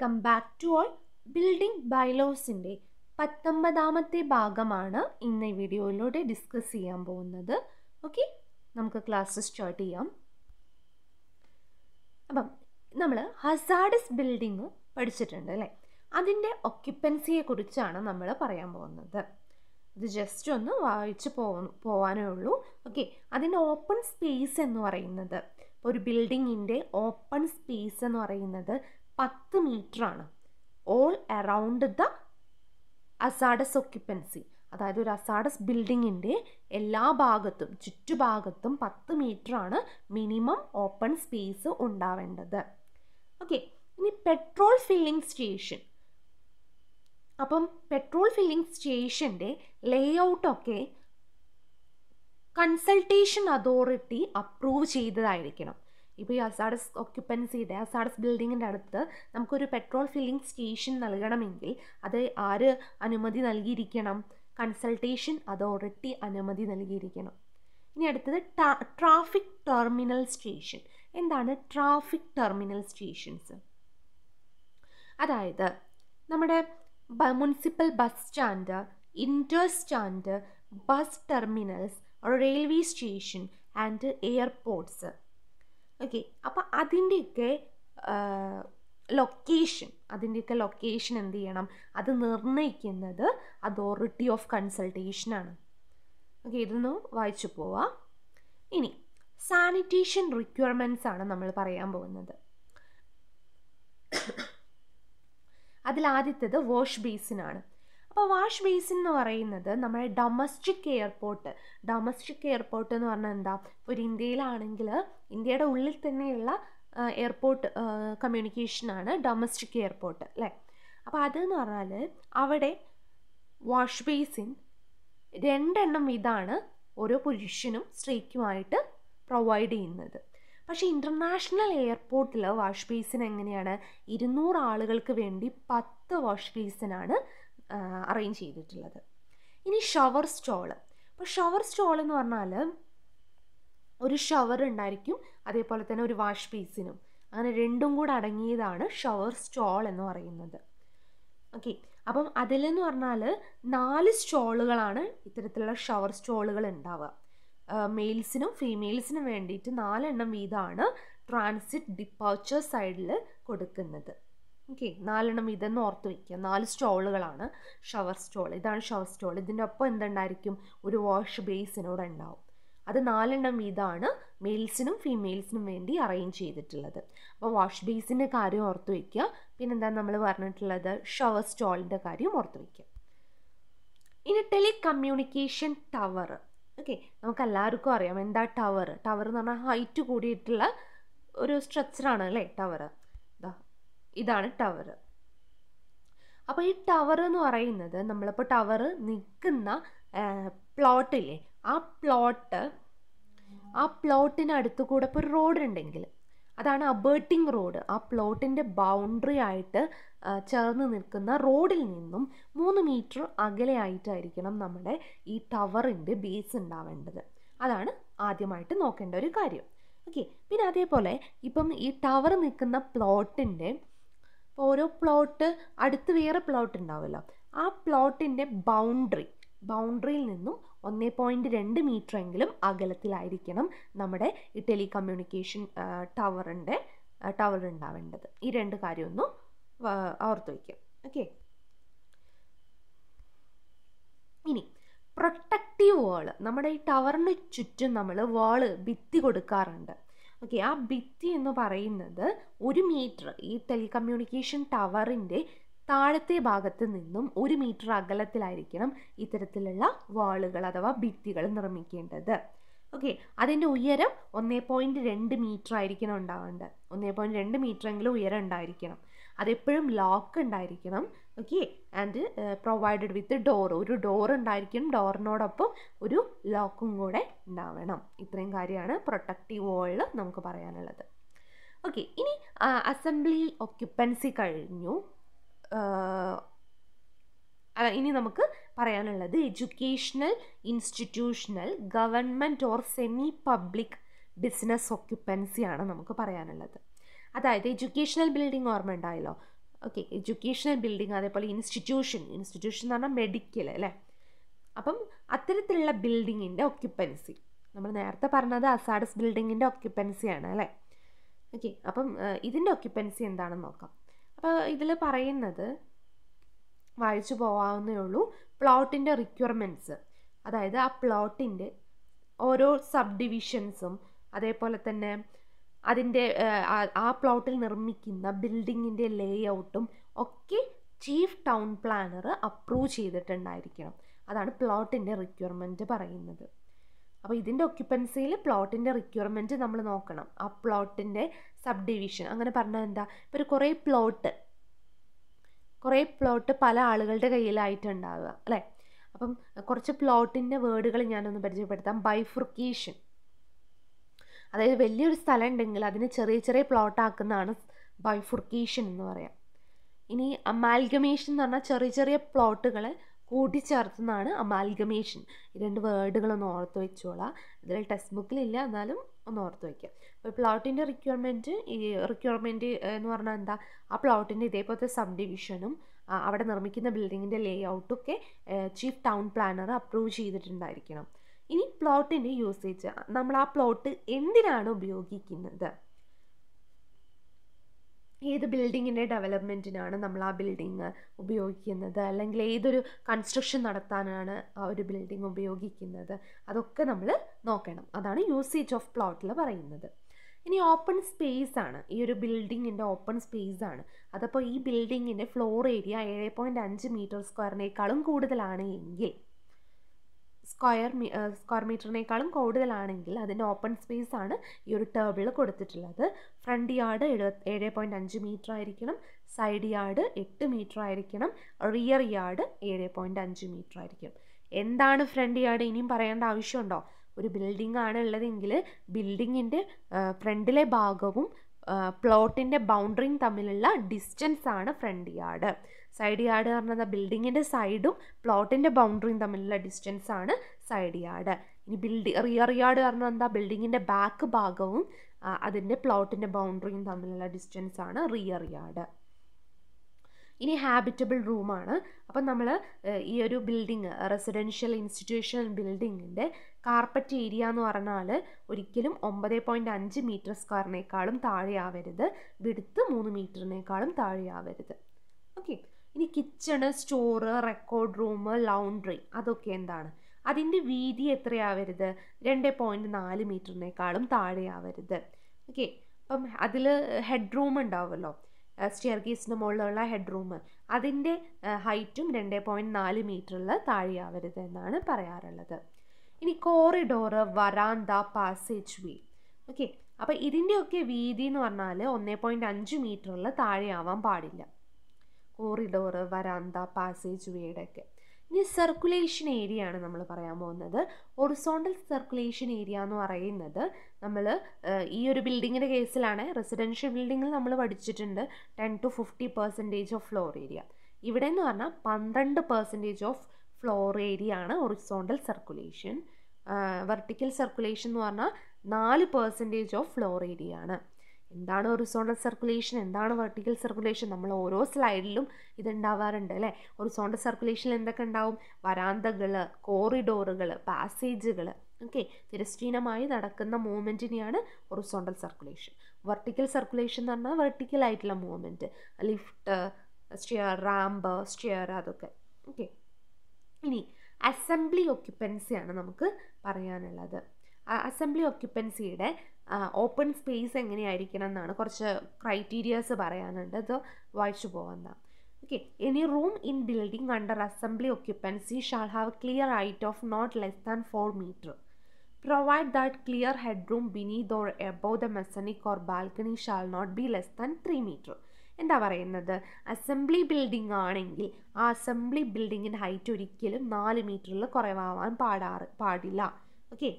Welcome back to all. Building ബൈലോസിൻ്റെ 19ാമത്തെ ഭാഗമാണ് ഇന്ന് ഈ വീഡിയോയിലൂടെ ഡിസ്കസ് ചെയ്യാൻ പോകുന്നത്. ഓക്കെ, നമുക്ക് ക്ലാസ് സ്റ്റാർട്ട് ചെയ്യാം. അപ്പം നമ്മൾ ഹസാർഡസ് ബിൽഡിംഗ് പഠിച്ചിട്ടുണ്ട് അല്ലേ? അതിൻ്റെ ഒക്യുപ്പൻസിയെ കുറിച്ചാണ് നമ്മൾ പറയാൻ പോകുന്നത്. ഇത് ജസ്റ്റ് ഒന്ന് വായിച്ച് പോവാനേ ഉള്ളൂ. ഓക്കെ, അതിൻ്റെ ഓപ്പൺ സ്പേസ് എന്ന് പറയുന്നത്, ഒരു ബിൽഡിങ്ങിൻ്റെ ഓപ്പൺ സ്പേസ് എന്ന് പറയുന്നത് 10 മീറ്ററാണ്. All around the hazardous occupancy, അതായത് ഒരു ഹസാർഡസ് ബിൽഡിങ്ങിൻ്റെ എല്ലാ ഭാഗത്തും ചുറ്റുഭാഗത്തും 10 മീറ്ററാണ് മിനിമം ഓപ്പൺ സ്പേസ് ഉണ്ടാവേണ്ടത്. ഓക്കെ, ഇനി പെട്രോൾ ഫില്ലിംഗ് സ്റ്റേഷൻ. അപ്പം പെട്രോൾ ഫില്ലിംഗ് സ്റ്റേഷൻ്റെ ലേഔട്ടൊക്കെ കൺസൾട്ടേഷൻ അതോറിറ്റി അപ്രൂവ് ചെയ്തതായിരിക്കണം. ഇപ്പോൾ ഈ ഹസാർഡസ് ഒക്യുപ്പൻസിയുടെ ഹസാർഡസ് ബിൽഡിങ്ങിൻ്റെ അടുത്ത് നമുക്കൊരു പെട്രോൾ ഫില്ലിംഗ് സ്റ്റേഷൻ നൽകണമെങ്കിൽ അത് ആര് അനുമതി നൽകിയിരിക്കണം? കൺസൾട്ടേഷൻ അതോറിറ്റി അനുമതി നൽകിയിരിക്കണം. ഇനി അടുത്തത് ട്രാഫിക് ടെർമിനൽ സ്റ്റേഷൻ. എന്താണ് ട്രാഫിക് ടെർമിനൽ സ്റ്റേഷൻസ്? അതായത് നമ്മുടെ municipal bus stand, indoor stand, bus terminals, railway station and airports. Okay, അപ്പോൾ അതിൻ്റെയൊക്കെ ലൊക്കേഷൻ എന്ത് ചെയ്യണം? അത് നിർണ്ണയിക്കുന്നത് അതോറിറ്റി ഓഫ് കൺസൾട്ടേഷനാണ്. ഓക്കെ, ഇതൊന്ന് വായിച്ചു പോവാം. ഇനി സാനിറ്റേഷൻ റിക്വയർമെൻറ്റ്സ് ആണ് നമ്മൾ പറയാൻ പോകുന്നത്. അതിലാദ്യത്തേത് വാഷ് ബേസിനാണ്. അപ്പോൾ വാഷ് ബേസിൻ എന്ന് പറയുന്നത് നമ്മുടെ ഡൊമസ്റ്റിക് എയർപോർട്ട് എന്ന് പറഞ്ഞാൽ എന്താ? ഒരു ഇന്ത്യയിലാണെങ്കിൽ ഇന്ത്യയുടെ ഉള്ളിൽ തന്നെയുള്ള എയർപോർട്ട് കമ്മ്യൂണിക്കേഷനാണ് ഡൊമസ്റ്റിക് എയർപോർട്ട് അല്ലേ? അപ്പോൾ അതെന്ന് പറഞ്ഞാൽ അവിടെ വാഷ് ബേസിൻ 2 ഇതാണ് ഓരോ പുരുഷനും സ്ത്രീക്കുമായിട്ട് പ്രൊവൈഡ് ചെയ്യുന്നത്. പക്ഷേ ഇൻ്റർനാഷണൽ എയർപോർട്ടിൽ വാഷ് ബേസിൻ എങ്ങനെയാണ്? 200 ആളുകൾക്ക് വേണ്ടി 10 വാഷ് ബേസിനാണ് അറേഞ്ച് ചെയ്തിട്ടുള്ളത്. ഇനി ഷവർ സ്റ്റോള്. അപ്പോൾ ഷവർ സ്റ്റോൾ എന്ന് പറഞ്ഞാൽ ഒരു ഷവർ ഉണ്ടായിരിക്കും, അതേപോലെ തന്നെ ഒരു വാഷ് ബേസിനും, അങ്ങനെ 2 കൂടെ അടങ്ങിയതാണ് ഷവർ സ്റ്റോൾ എന്ന് പറയുന്നത്. ഓക്കെ, അപ്പം അതിലെന്ന് പറഞ്ഞാൽ 4 സ്റ്റോളുകളാണ് ഇത്തരത്തിലുള്ള ഷവർ സ്റ്റോളുകൾ ഉണ്ടാവുക. മെയിൽസിനും ഫീമെയിൽസിനും വേണ്ടിയിട്ട് 4 വീതമാണ് ട്രാൻസിറ്റ് ഡിപ്പാർച്ചർ സൈഡിൽ കൊടുക്കുന്നത്. ഓക്കെ, 4 ഇതെന്ന് ഓർത്ത് വയ്ക്കുക. 4 സ്റ്റോളുകളാണ് ഷവർ സ്റ്റോൾ. ഇതാണ് ഷവർ സ്റ്റോൾ. ഇതിൻ്റെ ഒപ്പം എന്തുണ്ടായിരിക്കും? ഒരു വാഷ് ബേസിനോട് ഉണ്ടാവും. അത് 4 വീതമാണ് മെയിൽസിനും ഫീമെയിൽസിനും വേണ്ടി അറേഞ്ച് ചെയ്തിട്ടുള്ളത്. അപ്പോൾ വാഷ് ബേസിൻ്റെ കാര്യം ഓർത്ത് വയ്ക്കുക. പിന്നെന്താ നമ്മൾ പറഞ്ഞിട്ടുള്ളത്? ഷവർ സ്റ്റോളിൻ്റെ കാര്യം ഓർത്ത് വയ്ക്കുക. ഇനി ടെലികമ്മ്യൂണിക്കേഷൻ ടവർ. ഓക്കെ, നമുക്കെല്ലാവർക്കും അറിയാം എന്താ ടവർ. ടവർ എന്ന് പറഞ്ഞാൽ ഹൈറ്റ് കൂടിയിട്ടുള്ള ഒരു സ്ട്രക്ചറാണ് അല്ലേ ടവർ. ഇതാണ് ടവർ. അപ്പോൾ ഈ ടവർ എന്ന് പറയുന്നത്, നമ്മളിപ്പോൾ ടവർ നിൽക്കുന്ന പ്ലോട്ടില്ലേ, ആ പ്ലോട്ടിനടുത്ത് കൂടെ ഇപ്പോൾ ഒരു റോഡ് ഉണ്ടെങ്കിൽ അതാണ് അബേർട്ടിംഗ് റോഡ്. ആ പ്ലോട്ടിൻ്റെ ബൗണ്ടറി ആയിട്ട് ചേർന്ന് നിൽക്കുന്ന റോഡിൽ നിന്നും 3 മീറ്റർ അകലെ ആയിട്ടായിരിക്കണം നമ്മുടെ ഈ ടവറിൻ്റെ ബേസ് ഉണ്ടാവേണ്ടത്. അതാണ് ആദ്യമായിട്ട് നോക്കേണ്ട ഒരു കാര്യം. ഓക്കെ, പിന്നെ അതേപോലെ ഇപ്പം ഈ ടവർ നിൽക്കുന്ന പ്ലോട്ടിൻ്റെ ഓരോ പ്ലോട്ട് അടുത്ത് വേറെ പ്ലോട്ട് ഉണ്ടാവുമല്ലോ, ആ പ്ലോട്ടിൻ്റെ ബൗണ്ടറിയിൽ നിന്നും 1.2 മീറ്റർ എങ്കിലും അകലത്തിലായിരിക്കണം നമ്മുടെ ഈ ടെലികമ്മ്യൂണിക്കേഷൻ ടവർ ഉണ്ടാവേണ്ടത്. ഈ 2 കാര്യമൊന്നും ഓർത്ത് വയ്ക്കാം. ഓക്കെ, ഇനി പ്രൊട്ടക്റ്റീവ് വാള്. നമ്മുടെ ഈ ടവറിന് ചുറ്റും നമ്മൾ ഭിത്തി കൊടുക്കാറുണ്ട്. ഓക്കെ, ആ ഭിത്തി എന്ന് പറയുന്നത് 1 മീറ്റർ, ഈ ടെലികമ്മ്യൂണിക്കേഷൻ ടവറിൻ്റെ താഴത്തെ ഭാഗത്ത് നിന്നും 1 മീറ്റർ അകലത്തിലായിരിക്കണം ഇത്തരത്തിലുള്ള വാളുകൾ അഥവാ ഭിത്തികൾ നിർമ്മിക്കേണ്ടത്. ഓക്കെ, അതിൻ്റെ ഉയരം 1.2 മീറ്റർ ആയിരിക്കണം ഉണ്ടാവേണ്ടത്. 1.2 മീറ്റർ എങ്കിലും ഉയരം ഉണ്ടായിരിക്കണം. അതെപ്പോഴും ലോക്ക് ഉണ്ടായിരിക്കണം. ഓക്കെ, ആൻഡ് പ്രൊവൈഡഡ് വിത്ത് ഒരു ഡോർ ഉണ്ടായിരിക്കണം. ഡോറിനോടൊപ്പം ഒരു ലോക്കും കൂടെ ഉണ്ടാവണം. ഇത്രയും കാര്യമാണ് പ്രൊട്ടക്റ്റീവ് വാളിൽ നമുക്ക് പറയാനുള്ളത്. ഓക്കെ, ഇനി അസംബ്ലി ഒക്യുപ്പൻസി കഴിഞ്ഞു. ഇനി നമുക്ക് പറയാനുള്ളത് educational, institutional, government or semi public business occupancy ആണ് നമുക്ക് പറയാനുള്ളത്. അതായത് എഡ്യൂക്കേഷണൽ ബിൽഡിംഗ് ഓർമ്മ ഉണ്ടായല്ലോ, ഓക്കെ, എഡ്യൂക്കേഷണൽ ബിൽഡിംഗ്, അതേപോലെ ഇൻസ്റ്റിറ്റ്യൂഷൻ എന്ന് പറഞ്ഞാൽ മെഡിക്കൽ അല്ലേ. അപ്പം അത്തരത്തിലുള്ള ബിൽഡിങ്ങിൻ്റെ ഒക്യുപ്പൻസി, നമ്മൾ നേരത്തെ പറഞ്ഞത് അസാഡസ് ബിൽഡിങ്ങിൻ്റെ ഒക്യുപ്പൻസിയാണ് അല്ലേ. ഓക്കെ, അപ്പം ഇതിൻ്റെ ഒക്യുപ്പൻസി എന്താണെന്ന് നോക്കാം. അപ്പോൾ ഇതിൽ പറയുന്നത് വായിച്ചു പോകാവുന്നേ ഉള്ളൂ. പ്ലോട്ടിൻ്റെ റിക്വയർമെൻറ്റ്സ്, അതായത് ആ പ്ലോട്ടിൻ്റെ ഓരോ സബ് ഡിവിഷൻസും അതേപോലെ തന്നെ അതിൻ്റെ ആ പ്ലോട്ടിൽ നിർമ്മിക്കുന്ന ബിൽഡിങ്ങിൻ്റെ ലേ ഔട്ടും ഒക്കെ ചീഫ് ടൗൺ പ്ലാനർ അപ്രൂവ് ചെയ്തിട്ടുണ്ടായിരിക്കണം. അതാണ് പ്ലോട്ടിൻ്റെ റിക്വയർമെൻറ്റ് പറയുന്നത്. അപ്പോൾ ഇതിൻ്റെ ഒക്യുപ്പൻസിയിൽ പ്ലോട്ടിൻ്റെ റിക്വയർമെൻറ്റ് നമ്മൾ നോക്കണം. ആ പ്ലോട്ടിൻ്റെ സബ് ഡിവിഷൻ അങ്ങനെ പറഞ്ഞാൽ എന്താ, ഇപ്പോൾ ഒരു കുറേ പ്ലോട്ട് പല ആളുകളുടെ കയ്യിലായിട്ടുണ്ടാവുക അല്ലേ. അപ്പം കുറച്ച് പ്ലോട്ടിൻ്റെ വേർഡുകൾ ഞാനൊന്ന് പരിചയപ്പെടുത്താം. ബൈഫുർക്കേഷൻ, അതായത് വലിയൊരു സ്ഥലം ഉണ്ടെങ്കിൽ അതിന് ചെറിയ ചെറിയ പ്ലോട്ടാക്കുന്നതാണ് ബൈഫുർക്കേഷൻ എന്ന് പറയാം. ഇനി അമാൽഗമേഷൻ എന്ന് പറഞ്ഞാൽ ചെറിയ ചെറിയ പ്ലോട്ടുകളെ കൂട്ടിച്ചേർത്തുന്നതാണ് അമാൽഗമേഷൻ. ഈ 2 വേർഡുകളൊന്ന് ഓർത്ത് വെച്ചോളാം. ഇതിൽ ടെക്സ്റ്റ് ബുക്കിലില്ല, എന്നാലും ഒന്ന് ഓർത്ത് വയ്ക്കാം. അപ്പോൾ പ്ലോട്ടിൻ്റെ റിക്വയർമെൻറ്റ് എന്ന് പറഞ്ഞാൽ എന്താ, ആ പ്ലോട്ടിൻ്റെ ഇതേപോലത്തെ സബ് ഡിവിഷനും അവിടെ നിർമ്മിക്കുന്ന ബിൽഡിങ്ങിൻ്റെ ലേ ഔട്ടൊക്കെ ചീഫ് ടൗൺ പ്ലാനർ അപ്രൂവ് ചെയ്തിട്ടുണ്ടായിരിക്കണം. ഇനി പ്ലോട്ടിൻ്റെ യൂസേജ്, നമ്മൾ ആ പ്ലോട്ട് എന്തിനാണ് ഉപയോഗിക്കുന്നത്, ഏത് ബിൽഡിങ്ങിൻ്റെ ഡെവലപ്മെൻറ്റിനാണ് നമ്മൾ ആ ബിൽഡിങ് ഉപയോഗിക്കുന്നത്, അല്ലെങ്കിൽ ഏതൊരു കൺസ്ട്രക്ഷൻ നടത്താനാണ് ആ ഒരു ബിൽഡിംഗ് ഉപയോഗിക്കുന്നത്, അതൊക്കെ നമ്മൾ നോക്കണം. അതാണ് യൂസേജ് ഓഫ് പ്ലോട്ടിൽ പറയുന്നത്. ഇനി ഓപ്പൺ സ്പേസ് ആണ്, ഈ ഒരു ബിൽഡിങ്ങിൻ്റെ ഓപ്പൺ സ്പേസ് ആണ്. അതപ്പോൾ ഈ ബിൽഡിങ്ങിൻ്റെ ഫ്ലോർ ഏരിയ 7.5 മീറ്റർ സ്ക്വയറിനേക്കാളും കൂടുതലാണ് എങ്കിൽ, സ്ക്വയർ മീറ്ററിനേക്കാളും കൂടുതലാണെങ്കിൽ അതിൻ്റെ ഓപ്പൺ സ്പേസ് ആണ് ഈ ഒരു ടേബിളിൽ കൊടുത്തിട്ടുള്ളത്. ഫ്രണ്ട് യാർഡ് 7.5 മീറ്റർ ആയിരിക്കണം, സൈഡ് യാർഡ് 8 മീറ്റർ ആയിരിക്കണം, റിയർ യാർഡ് 7.5 മീറ്റർ ആയിരിക്കും. എന്താണ് ഫ്രണ്ട് യാർഡ്, ഇനിയും പറയേണ്ട ആവശ്യമുണ്ടോ? ഒരു ബിൽഡിംഗ് ആണ് ഉള്ളതെങ്കിൽ ബിൽഡിങ്ങിൻ്റെ ഫ്രണ്ടിലെ ഭാഗവും പ്ലോട്ടിൻ്റെ ബൗണ്ടറിയും തമ്മിലുള്ള ഡിസ്റ്റൻസ് ആണ് ഫ്രണ്ട് യാർഡ്. സൈഡ് യാർഡ് എന്ന് പറഞ്ഞാൽ ബിൽഡിങ്ങിൻ്റെ സൈഡും പ്ലോട്ടിൻ്റെ ബൗണ്ടറിയും തമ്മിലുള്ള ഡിസ്റ്റൻസ് ആണ് സൈഡ് യാർഡ്. ഇനി റിയർ യാർഡ് പറഞ്ഞാൽ എന്താ, ബിൽഡിങ്ങിൻ്റെ ബാക്ക് ഭാഗവും അതിൻ്റെ പ്ലോട്ടിൻ്റെ ബൗണ്ടറിയും തമ്മിലുള്ള ഡിസ്റ്റൻസ് ആണ് റിയർ യാർഡ്. ഇനി ഹാബിറ്റബിൾ റൂമാണ്. അപ്പം നമ്മൾ ഈ ഒരു ബിൽഡിങ്, റെസിഡൻഷ്യൽ ഇൻസ്റ്റിറ്റ്യൂഷണൽ ബിൽഡിങ്ങിൻ്റെ കാർപ്പറ്റ് ഏരിയ എന്ന് പറഞ്ഞാൽ ഒരിക്കലും 9.5 മീറ്റർ സ്ക്വയറിനേക്കാളും താഴെയാവരുത്, വിഡ്ത്ത് 3 മീറ്ററിനേക്കാളും താഴെയാവരുത്. ഓക്കെ, ഇനി kitchen, store, record room, laundry, അതൊക്കെ എന്താണ്, അതിൻ്റെ വീതി എത്രയാവരുത്, 2.4 മീറ്ററിനേക്കാളും താഴെയാവരുത്. ഓക്കെ, അപ്പം അതിൽ ഹെഡ് റൂം ഉണ്ടാവുമല്ലോ, സ്റ്റെയർ കേസിന് മുകളിലുള്ള ഹെഡ് റൂം, അതിൻ്റെ ഹൈറ്റും 2.4 മീറ്ററിൽ താഴെയാവരുത് എന്നാണ് പറയാറുള്ളത്. ഇനി കോറിഡോറ്, വരാന്ത, പാസേജ് വേ. ഓക്കെ, അപ്പോൾ ഇതിൻ്റെയൊക്കെ വീതി എന്ന് പറഞ്ഞാൽ 1.5 മീറ്ററിൽ താഴെയാവാൻ പാടില്ല, കോറിഡോറ്, വരാന്ത, പാസേജ് വേയുടെ ഒക്കെ. ഇനി സർക്കുലേഷൻ ഏരിയ ആണ് നമ്മൾ പറയാൻ പോകുന്നത്. ഹൊറിസോണ്ടൽ സർക്കുലേഷൻ ഏരിയ എന്ന് പറയുന്നത് നമ്മൾ ഈ ഒരു ബിൽഡിങ്ങിൻ്റെ കേസിലാണ്, റെസിഡൻഷ്യൽ ബിൽഡിങ്ങിൽ നമ്മൾ പഠിച്ചിട്ടുണ്ട് 10 to 50% ഓഫ് ഫ്ലോർ ഏരിയ. ഇവിടെ എന്ന് പറഞ്ഞാൽ 12% ഓഫ് ഫ്ലോർ ഏരിയ ആണ് ഹൊറിസോണ്ടൽ സർക്കുലേഷൻ. വെർട്ടിക്കൽ സർക്കുലേഷൻ എന്ന് പറഞ്ഞാൽ 4% ഓഫ് ഫ്ലോർ ഏരിയ ആണ്. എന്താണ് ഹൊറിസോണ്ടൽ സർക്കുലേഷൻ, എന്താണ് വെർട്ടിക്കൽ സർക്കുലേഷൻ, നമ്മൾ ഓരോ സ്ലൈഡിലും ഇതുണ്ടാവാറുണ്ട് അല്ലേ. ഹൊറിസോണ്ടൽ സർക്കുലേഷനിൽ എന്തൊക്കെ ഉണ്ടാവും, വരാന്തകൾ, കോറിഡോറുകൾ, പാസേജുകൾ. ഓക്കെ, തിരശ്ചീനമായി നടക്കുന്ന മൂവ്മെൻറ്റിനെയാണ് ഹൊറിസോണ്ടൽ സർക്കുലേഷൻ. വെർട്ടിക്കൽ സർക്കുലേഷൻ എന്ന് പറഞ്ഞാൽ വെർട്ടിക്കൽ ആയിട്ടുള്ള movement, lift, stair, ramp, stair, അതൊക്കെ. ഓക്കെ, ഇനി അസംബ്ലി ഒക്യുപ്പൻസിയാണ് നമുക്ക് പറയാനുള്ളത്. അസംബ്ലി ഒക്യുപ്പൻസിയുടെ ഓപ്പൺ സ്പേസ് എങ്ങനെയായിരിക്കണം എന്നാണ് കുറച്ച് ക്രൈറ്റീരിയാസ് പറയാനുണ്ട്, അത് വായിച്ചു പോകാം. Okay, any room in building under assembly occupancy shall have clear height of not less than 4 metre. Provide that clear head room beneath or above the mezzanine or balcony shall not be less than 3 metre. എന്താ പറയുന്നത്, assembly building ആണെങ്കിൽ ആ assembly ബിൽഡിങ്ങിൻ്റെ height ഒരിക്കലും 4 മീറ്ററിൽ കുറവാൻ പാടില്ല. Okay,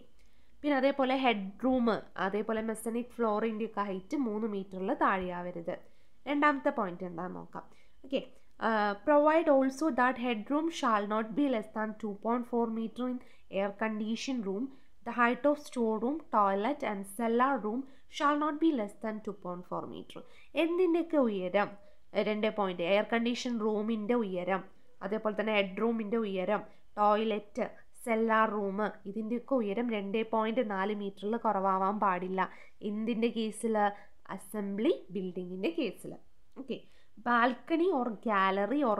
പിന്നെ അതേപോലെ ഹെഡ് റൂം, അതേപോലെ മെസനിക് ഫ്ലോറിൻ്റെ ഒക്കെ ഹൈറ്റ് 3 മീറ്ററിൽ താഴെയാവരുത്. രണ്ടാമത്തെ പോയിന്റ് എന്താണെന്ന് നോക്കാം. Okay, provide also that head room shall not be less than 2.4 meter in air condition room. The height of store room, toilet and cellar room shall not be less than 2.4 meter. എന്തിൻ്റെയൊക്കെ ഉയരം 2 air condition റൂമിൻ്റെ ഉയരം, അതേപോലെ തന്നെ head റൂമിൻ്റെ ഉയരം, toilet, cellular room, ഇതിൻ്റെയൊക്കെ ഉയരം 2.4 മീറ്ററിൽ കുറവാവാൻ പാടില്ല. എന്തിൻ്റെ കേസിൽ? അസംബ്ലി ബിൽഡിങ്ങിൻ്റെ കേസിൽ. Okay. Balcony or gallery or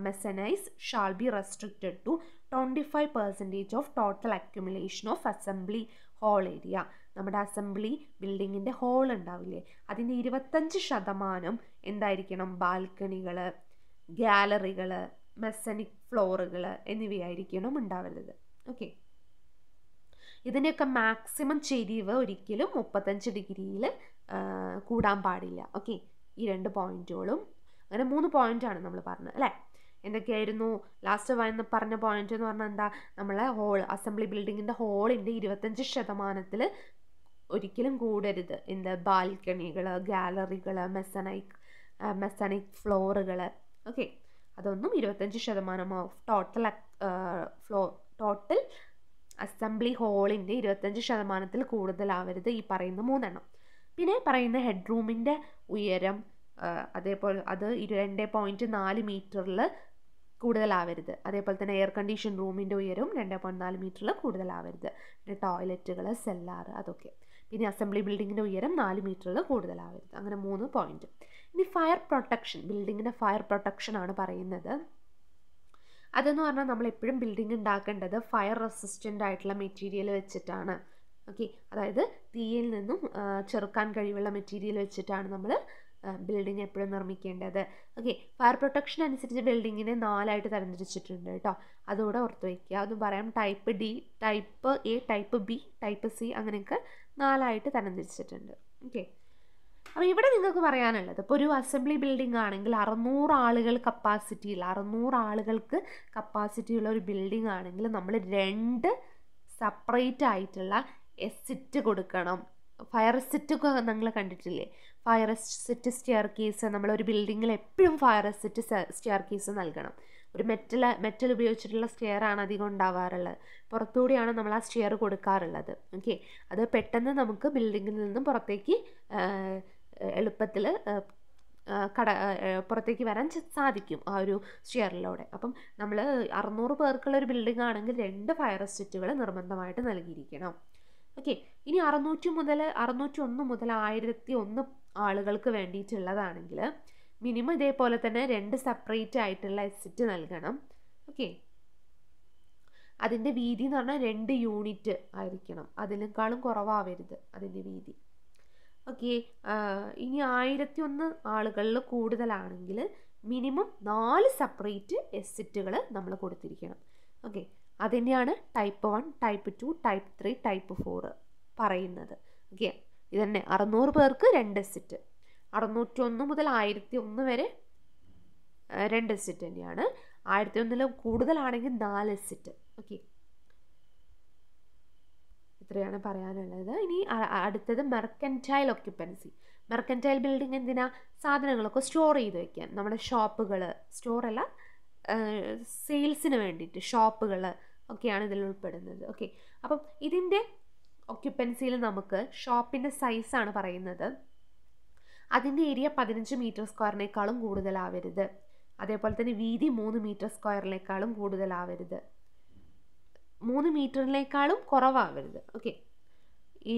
mezzanine shall be restricted to 25% of total accumulation of assembly hall area. നമ്മുടെ അസംബ്ലി ബിൽഡിങ്ങിൻ്റെ ഹോൾ ഉണ്ടാവില്ലേ, അതിൻ്റെ 25% എന്തായിരിക്കണം? ബാൽക്കണികൾ, ഗാലറികൾ, മെസനിക് ഫ്ലോറുകൾ എന്നിവയായിരിക്കണം ഉണ്ടാവുന്നത്. ഓക്കെ. ഇതിൻ്റെയൊക്കെ മാക്സിമം ചെരിവ് ഒരിക്കലും 35 ഡിഗ്രിയിൽ കൂടാൻ പാടില്ല. ഓക്കെ. ഈ 2 പോയിന്റുകളും, അങ്ങനെ 3 പോയിന്റാണ് നമ്മൾ പറഞ്ഞത് അല്ലേ? എന്തൊക്കെയായിരുന്നു ലാസ്റ്റ് പറഞ്ഞ പോയിന്റ് എന്ന് പറഞ്ഞാൽ എന്താ? നമ്മളെ അസംബ്ലി ബിൽഡിങ്ങിൻ്റെ ഹോളിൻ്റെ 25% ഒരിക്കലും കൂടരുത്. എന്താ? ബാൽക്കണികൾ, ഗാലറികൾ, മെസനിക് ഫ്ലോറുകൾ. ഓക്കെ. അതൊന്നും 25% ഓഫ് ടോട്ടൽ അസംബ്ലി ഹോളിൻ്റെ 25% കൂടുതലാവരുത്. ഈ പറയുന്ന 3 എണ്ണം. പിന്നെ പറയുന്ന ഹെഡ് റൂമിൻ്റെ ഉയരം അതേപോലെ അത് 2.4 മീറ്ററിൽ കൂടുതലാവരുത്. അതേപോലെ തന്നെ എയർ കണ്ടീഷൻ റൂമിൻ്റെ ഉയരവും 2.4 മീറ്ററിൽ കൂടുതലാവരുത്. പിന്നെ ടോയ്ലറ്റുകൾ, സെല്ലാർ, അതൊക്കെ. പിന്നെ അസംബ്ലി ബിൽഡിങ്ങിൻ്റെ ഉയരം 4 മീറ്ററിൽ കൂടുതലാവരുത്. അങ്ങനെ 3 പോയിന്റ്. ഇനി ഫയർ പ്രൊട്ടക്ഷൻ, ബിൽഡിങ്ങിൻ്റെ ഫയർ പ്രൊട്ടക്ഷൻ ആണ് പറയുന്നത്. അതെന്ന് പറഞ്ഞാൽ നമ്മൾ എപ്പോഴും ബിൽഡിംഗ് ഉണ്ടാക്കേണ്ടത് ഫയർ റെസിസ്റ്റൻ്റ് ആയിട്ടുള്ള മെറ്റീരിയൽ വെച്ചിട്ടാണ്. ഓക്കെ. അതായത് തീയിൽ നിന്നും ചെറുക്കാൻ കഴിവുള്ള മെറ്റീരിയൽ വെച്ചിട്ടാണ് നമ്മൾ ബിൽഡിംഗ് എപ്പോഴും നിർമ്മിക്കേണ്ടത്. ഓക്കെ. ഫയർ പ്രൊട്ടക്ഷൻ അനുസരിച്ച് ബിൽഡിങ്ങിനെ 4 തരംതിരിച്ചിട്ടുണ്ട് കേട്ടോ. അതുകൂടെ ഓർത്ത് വയ്ക്കുക. അതും പറയാം. Type D, type A, type B, type C, അങ്ങനെയൊക്കെ 4 തരംതിരിച്ചിട്ടുണ്ട്. ഓക്കെ. അപ്പോൾ ഇവിടെ നിങ്ങൾക്ക് പറയാനുള്ളത്, ഇപ്പോൾ ഒരു അസംബ്ലി ബിൽഡിംഗ് ആണെങ്കിൽ 600 ആളുകൾ കപ്പാസിറ്റിയുള്ള 600 ആളുകൾക്ക് കപ്പാസിറ്റിയുള്ള ഒരു ബിൽഡിംഗ് ആണെങ്കിൽ നമ്മൾ 2 സെപ്പറേറ്റ് ആയിട്ടുള്ള എസിറ്റ് കൊടുക്കണം. ഫയർ എസിറ്റൊക്കെ നിങ്ങൾ കണ്ടിട്ടില്ലേ? ഫയർ എസിറ്റ് സ്റ്റെയർ കേസ്, നമ്മളൊരു ബിൽഡിങ്ങിൽ എപ്പോഴും ഫയർ എസിറ്റ് സ്റ്റെയർ കേസ് നൽകണം. ഒരു മെറ്റൽ ഉപയോഗിച്ചിട്ടുള്ള സ്റ്റെയർ ആണ് അധികം ഉണ്ടാവാറുള്ളത്. പുറത്തുകൂടിയാണ് നമ്മൾ ആ സ്റ്റെയർ കൊടുക്കാറുള്ളത്. ഓക്കെ. അത് പെട്ടെന്ന് നമുക്ക് ബിൽഡിങ്ങിൽ നിന്നും പുറത്തേക്ക് എളുപ്പത്തിൽ പുറത്തേക്ക് വരാൻ സാധിക്കും ആ ഒരു സ്റ്റെയറിലൂടെ. അപ്പം നമ്മൾ 600 പേർക്കുള്ള ഒരു ബിൽഡിംഗ് ആണെങ്കിൽ 2 ഫയർ എസിറ്റുകൾ നിർബന്ധമായിട്ട് നൽകിയിരിക്കണം. ഓക്കെ. ഇനി 601 മുതൽ 1001 ആളുകൾക്ക് വേണ്ടിയിട്ടുള്ളതാണെങ്കിൽ മിനിമം ഇതേപോലെ തന്നെ 2 സെപ്പറേറ്റ് ആയിട്ടുള്ള എസിറ്റ് നൽകണം. ഓക്കെ. അതിൻ്റെ വീതി എന്ന് പറഞ്ഞാൽ 2 യൂണിറ്റ് ആയിരിക്കണം. അതിനേക്കാളും കുറവാവരുത് അതിൻ്റെ വീതി. ഓക്കെ. ഇനി 1001 ആളുകളിൽ കൂടുതലാണെങ്കിൽ മിനിമം 4 സെപ്പറേറ്റ് എസിറ്റുകൾ നമ്മൾ കൊടുത്തിരിക്കണം. ഓക്കെ. അതുതന്നെയാണ് ടൈപ്പ് 1, ടൈപ്പ് 2, ടൈപ്പ് 3, ടൈപ്പ് 4 പറയുന്നത്. ഓക്കെ. ഇതന്നെ 600 പേർക്ക് 2 എസിറ്റ്, 601 മുതൽ 1001 വരെ 2 എസിറ്റ് തന്നെയാണ്. 1001 കൂടുതലാണെങ്കിൽ 4 എസിറ്റ്. ഓക്കെ. ഇത്രയാണ് പറയാനുള്ളത്. ഇനി അടുത്തത് മെർക്കൻറ്റൈൽ ഒക്യുപ്പൻസി. മെർക്കൻറ്റൈൽ ബിൽഡിംഗ് എന്തിനാ? സാധനങ്ങളൊക്കെ സ്റ്റോർ ചെയ്ത് വെക്കാൻ. നമ്മുടെ ഷോപ്പുകൾ, സ്റ്റോറല്ല, സെയിൽസിന് വേണ്ടിയിട്ട് ഷോപ്പുകൾ ഒക്കെയാണ് ഇതിൽ ഉൾപ്പെടുന്നത്. ഓക്കെ. അപ്പം ഇതിൻ്റെ ഒക്യുപ്പൻസിയിൽ നമുക്ക് ഷോപ്പിൻ്റെ സൈസാണ് പറയുന്നത്. അതിൻ്റെ ഏരിയ 15 മീറ്റർ സ്ക്വയറിനേക്കാളും കൂടുതലാവരുത്. അതേപോലെ തന്നെ വീതി 3 മീറ്റർ സ്ക്വയറിനേക്കാളും കൂടുതലാവരുത്. 3 മീറ്ററിനേക്കാളും കുറവാവരുത്. ഓക്കെ. ഈ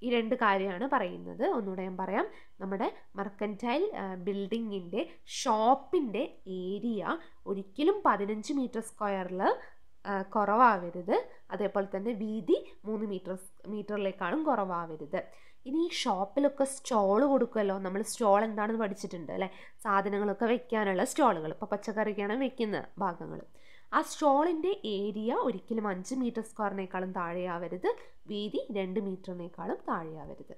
2 കാര്യമാണ് പറയുന്നത്. ഒന്നുകൂടെ ഞാൻ പറയാം. നമ്മുടെ മെർക്കൻറ്റൈൽ ബിൽഡിങ്ങിൻ്റെ ഷോപ്പിൻ്റെ ഏരിയ ഒരിക്കലും 15 മീറ്റർ സ്ക്വയറിൽ കുറവാവരുത്. അതേപോലെ തന്നെ വീതി 3 മീറ്ററിലേക്കാളും കുറവാവരുത്. ഇനി ഈ ഷോപ്പിലൊക്കെ സ്റ്റോൾ കൊടുക്കുമല്ലോ. നമ്മൾ സ്റ്റോൾ എന്താണെന്ന് പഠിച്ചിട്ടുണ്ട് അല്ലേ? സാധനങ്ങളൊക്കെ വെക്കാനുള്ള സ്റ്റോളുകൾ. ഇപ്പോൾ പച്ചക്കറിക്കാണ് വെക്കുന്ന ഭാഗങ്ങൾ. ആ സ്റ്റോളിൻ്റെ ഏരിയ ഒരിക്കലും 5 മീറ്റർ സ്ക്വയറിനേക്കാളും താഴെയാവരുത്. വീതി 2 മീറ്ററിനേക്കാളും താഴെയാവരുത്.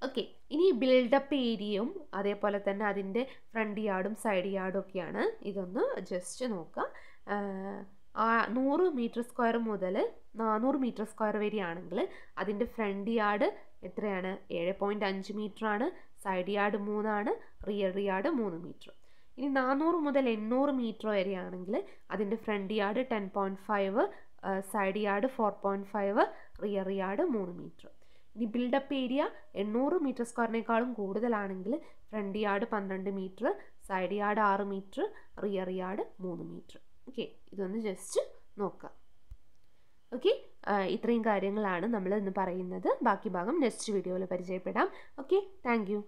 ഓക്കെ. ഇനി ബിൽഡപ്പ് ഏരിയയും അതേപോലെ തന്നെ അതിൻ്റെ ഫ്രണ്ട് യാർഡും സൈഡ് യാർഡും ഒക്കെയാണ്. ഇതൊന്ന് ജസ്റ്റ് നോക്കുക. 100 മീറ്റർ സ്ക്വയർ മുതൽ 400 മീറ്റർ സ്ക്വയർ വരെയാണെങ്കിൽ അതിൻ്റെ ഫ്രണ്ട് യാർഡ് എത്രയാണ്? 7.5 മീറ്ററാണ്. സൈഡ് യാർഡ് 3 ആണ്. Rear yard 3 meter. ഇനി 400 മുതൽ 800 മീറ്റർ വരെയാണെങ്കിൽ അതിൻ്റെ front yard 10.5, side yard 4.5, rear yard 3 meter. ഇനി ബിൽഡപ്പ് ഏരിയ 800 മീറ്റർ സ്ക്വയറിനേക്കാളും കൂടുതലാണെങ്കിൽ front yard 12 meter, side yard 6 meter, rear yard 3 meter. Okay, ഇതൊന്ന് ജസ്റ്റ് നോക്കാം. ഓക്കെ, ഇത്രയും കാര്യങ്ങളാണ് നമ്മൾ ഇന്ന് പറയുന്നത്. ബാക്കി ഭാഗം നെക്സ്റ്റ് വീഡിയോയിൽ പരിചയപ്പെടാം. Okay, thank you.